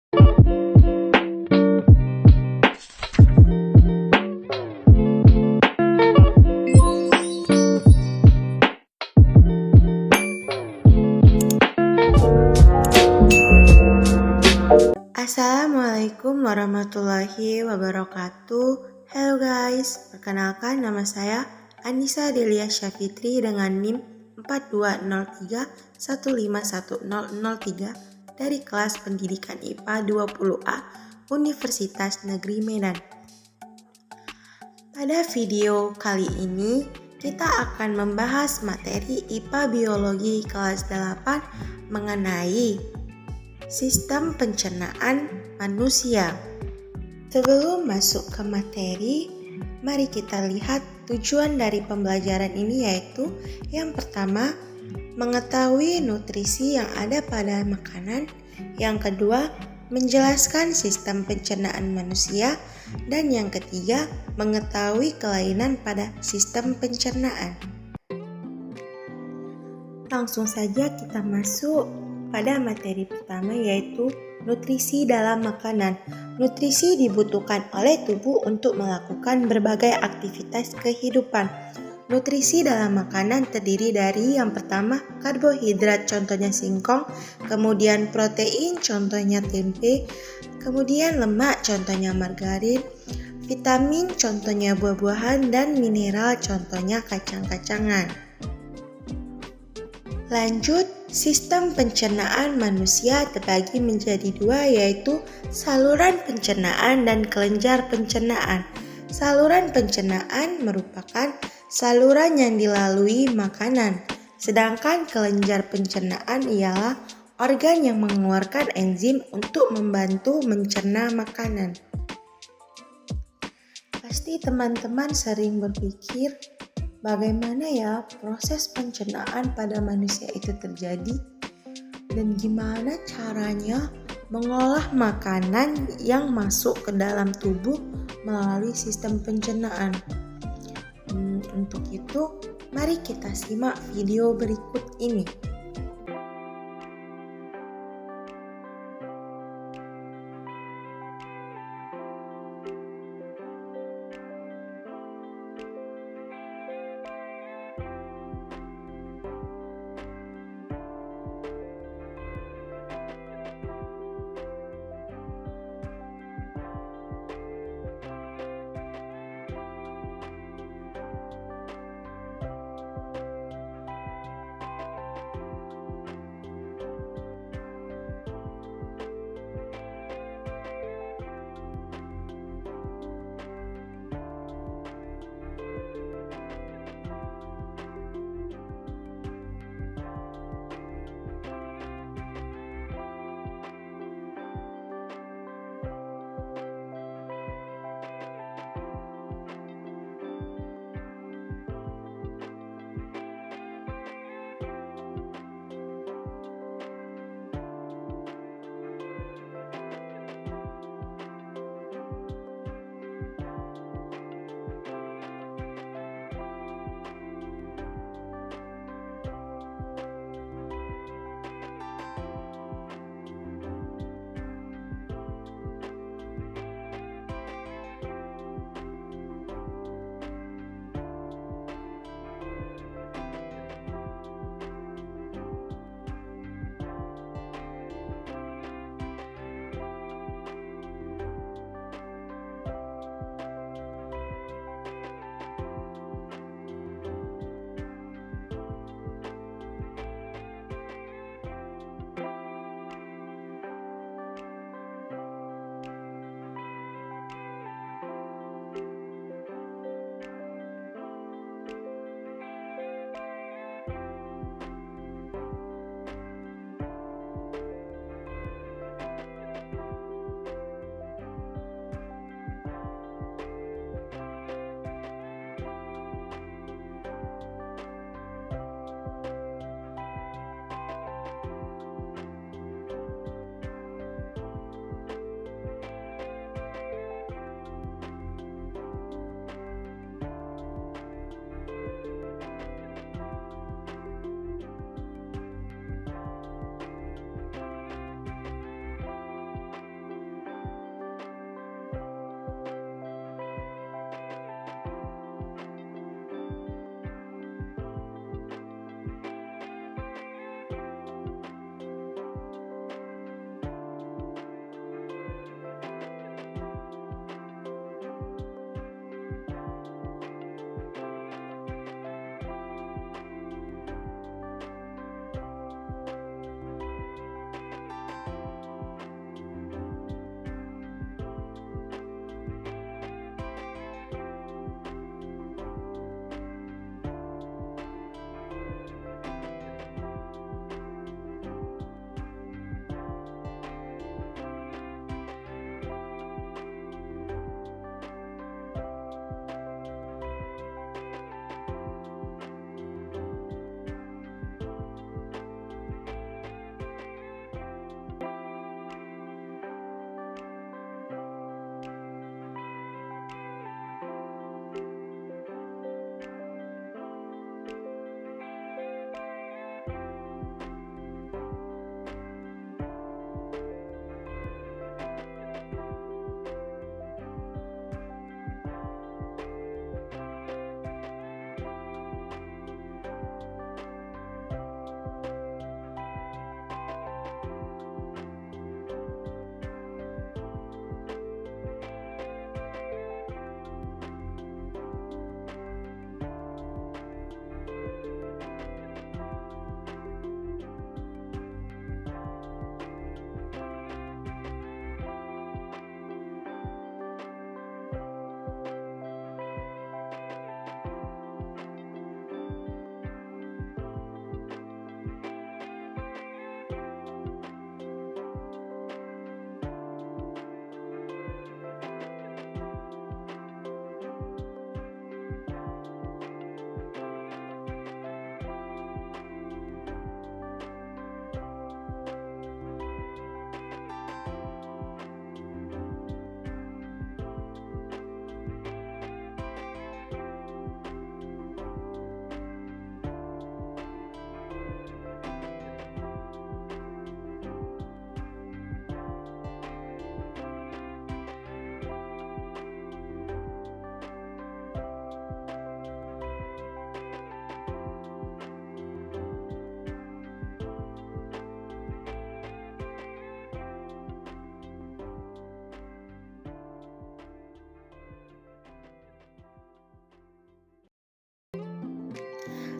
Assalamualaikum warahmatullahi wabarakatuh. Hello guys, perkenalkan nama saya Anissa Delia Syafitri dengan NIM 4203151003 dari kelas pendidikan IPA 20A Universitas Negeri Medan. Pada video kali ini kita akan membahas materi IPA Biologi kelas 8 mengenai sistem pencernaan manusia. Sebelum masuk ke materi, mari kita lihat tujuan dari pembelajaran ini, yaitu yang pertama, mengetahui nutrisi yang ada pada makanan. Yang kedua, menjelaskan sistem pencernaan manusia. Dan yang ketiga, mengetahui kelainan pada sistem pencernaan. Langsung saja kita masuk pada materi pertama, yaitu nutrisi dalam makanan. Nutrisi dibutuhkan oleh tubuh untuk melakukan berbagai aktivitas kehidupan. Nutrisi dalam makanan terdiri dari yang pertama karbohidrat, contohnya singkong, kemudian protein, contohnya tempe, kemudian lemak, contohnya margarin, vitamin, contohnya buah-buahan, dan mineral, contohnya kacang-kacangan. Lanjut, sistem pencernaan manusia terbagi menjadi dua, yaitu saluran pencernaan dan kelenjar pencernaan. Saluran pencernaan merupakan saluran yang dilalui makanan, sedangkan kelenjar pencernaan ialah organ yang mengeluarkan enzim untuk membantu mencerna makanan. Pasti teman-teman sering berpikir, bagaimana ya proses pencernaan pada manusia itu terjadi? Dan gimana caranya mengolah makanan yang masuk ke dalam tubuh melalui sistem pencernaan? Untuk itu, mari kita simak video berikut ini.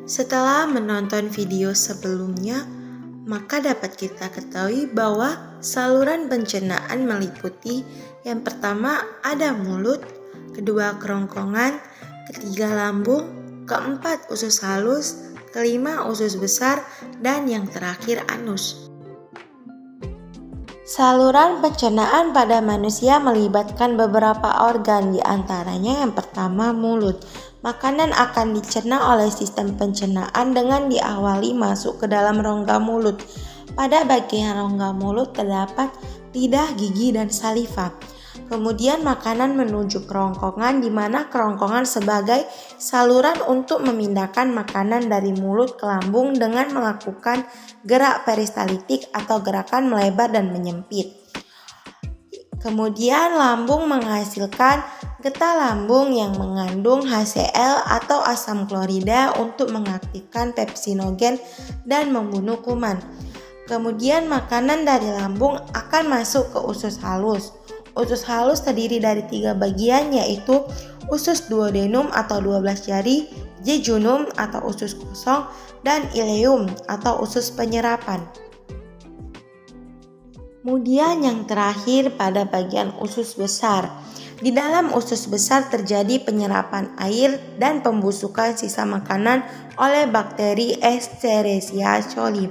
Setelah menonton video sebelumnya, maka dapat kita ketahui bahwa saluran pencernaan meliputi yang pertama ada mulut, kedua kerongkongan, ketiga lambung, keempat usus halus, kelima usus besar, dan yang terakhir anus. Saluran pencernaan pada manusia melibatkan beberapa organ, di antaranya yang pertama mulut. Makanan akan dicerna oleh sistem pencernaan dengan diawali masuk ke dalam rongga mulut. Pada bagian rongga mulut terdapat lidah, gigi, dan saliva. Kemudian makanan menuju kerongkongan, di mana kerongkongan sebagai saluran untuk memindahkan makanan dari mulut ke lambung dengan melakukan gerak peristaltik atau gerakan melebar dan menyempit. Kemudian lambung menghasilkan getah lambung yang mengandung HCl atau asam klorida untuk mengaktifkan pepsinogen dan membunuh kuman. Kemudian makanan dari lambung akan masuk ke usus halus. Usus halus terdiri dari 3 bagian, yaitu usus duodenum atau 12 jari, jejunum atau usus kosong, dan ileum atau usus penyerapan. Kemudian yang terakhir pada bagian usus besar. Di dalam usus besar terjadi penyerapan air dan pembusukan sisa makanan oleh bakteri Escherichia coli.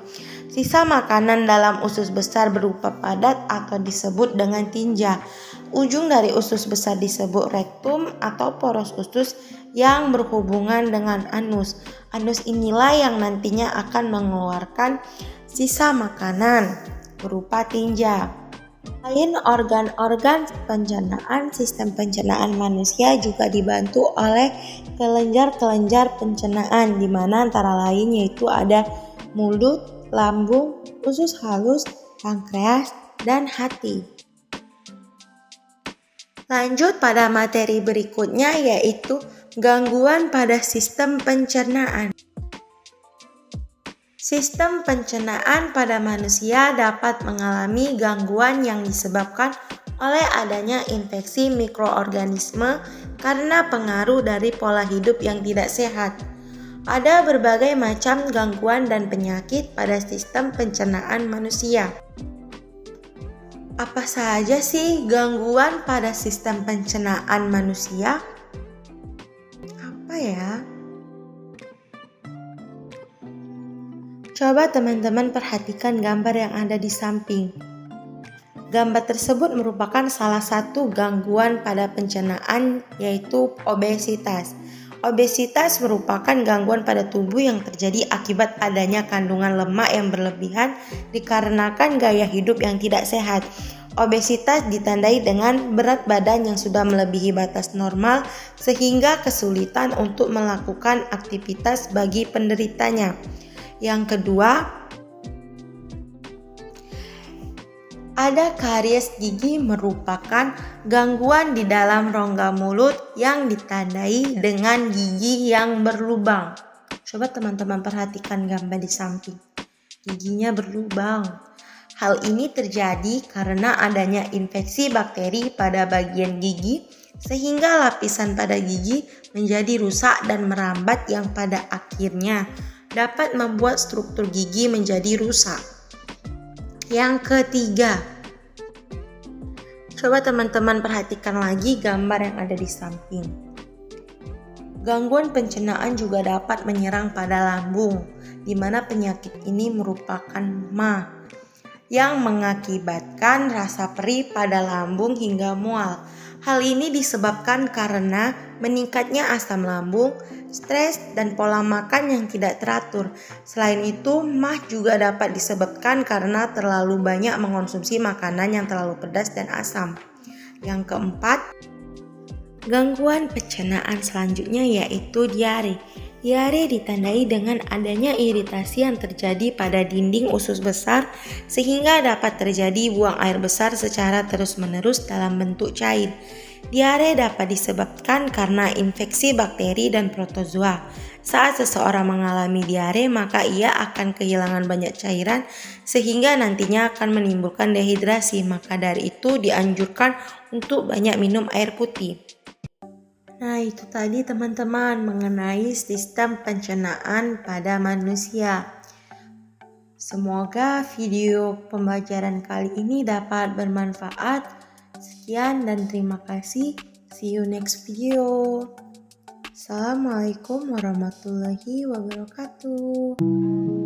Sisa makanan dalam usus besar berupa padat atau disebut dengan tinja. Ujung dari usus besar disebut rektum atau poros usus yang berhubungan dengan anus. Anus inilah yang nantinya akan mengeluarkan sisa makanan berupa tinja. Selain organ-organ pencernaan, sistem pencernaan manusia juga dibantu oleh kelenjar-kelenjar pencernaan, di mana antara lain yaitu ada mulut, lambung, usus halus, pankreas, dan hati. Lanjut pada materi berikutnya, yaitu gangguan pada sistem pencernaan. Sistem pencernaan pada manusia dapat mengalami gangguan yang disebabkan oleh adanya infeksi mikroorganisme karena pengaruh dari pola hidup yang tidak sehat. Ada berbagai macam gangguan dan penyakit pada sistem pencernaan manusia. Apa saja sih gangguan pada sistem pencernaan manusia? Apa ya? Coba teman-teman perhatikan gambar yang ada di samping. Gambar tersebut merupakan salah satu gangguan pada pencernaan, yaitu obesitas. Obesitas merupakan gangguan pada tubuh yang terjadi akibat adanya kandungan lemak yang berlebihan dikarenakan gaya hidup yang tidak sehat. Obesitas ditandai dengan berat badan yang sudah melebihi batas normal sehingga kesulitan untuk melakukan aktivitas bagi penderitanya. Yang kedua, ada karies gigi, merupakan gangguan di dalam rongga mulut yang ditandai dengan gigi yang berlubang. Coba teman-teman perhatikan gambar di samping. Giginya berlubang. Hal ini terjadi karena adanya infeksi bakteri pada bagian gigi sehingga lapisan pada gigi menjadi rusak dan merambat yang pada akhirnya dapat membuat struktur gigi menjadi rusak. Yang ketiga, coba teman-teman perhatikan lagi gambar yang ada di samping. Gangguan pencernaan juga dapat menyerang pada lambung, di mana penyakit ini merupakan MA yang mengakibatkan rasa perih pada lambung hingga mual. Hal ini disebabkan karena meningkatnya asam lambung, stres, dan pola makan yang tidak teratur. Selain itu, MAH juga dapat disebabkan karena terlalu banyak mengonsumsi makanan yang terlalu pedas dan asam. Yang keempat, gangguan pencernaan selanjutnya yaitu diare. Diare ditandai dengan adanya iritasi yang terjadi pada dinding usus besar sehingga dapat terjadi buang air besar secara terus-menerus dalam bentuk cair. Diare dapat disebabkan karena infeksi bakteri dan protozoa. Saat seseorang mengalami diare, maka ia akan kehilangan banyak cairan sehingga nantinya akan menimbulkan dehidrasi. Maka dari itu dianjurkan untuk banyak minum air putih. Nah, itu tadi teman-teman mengenai sistem pencernaan pada manusia. Semoga video pembelajaran kali ini dapat bermanfaat. Sekian dan terima kasih. See you next video. Assalamualaikum warahmatullahi wabarakatuh.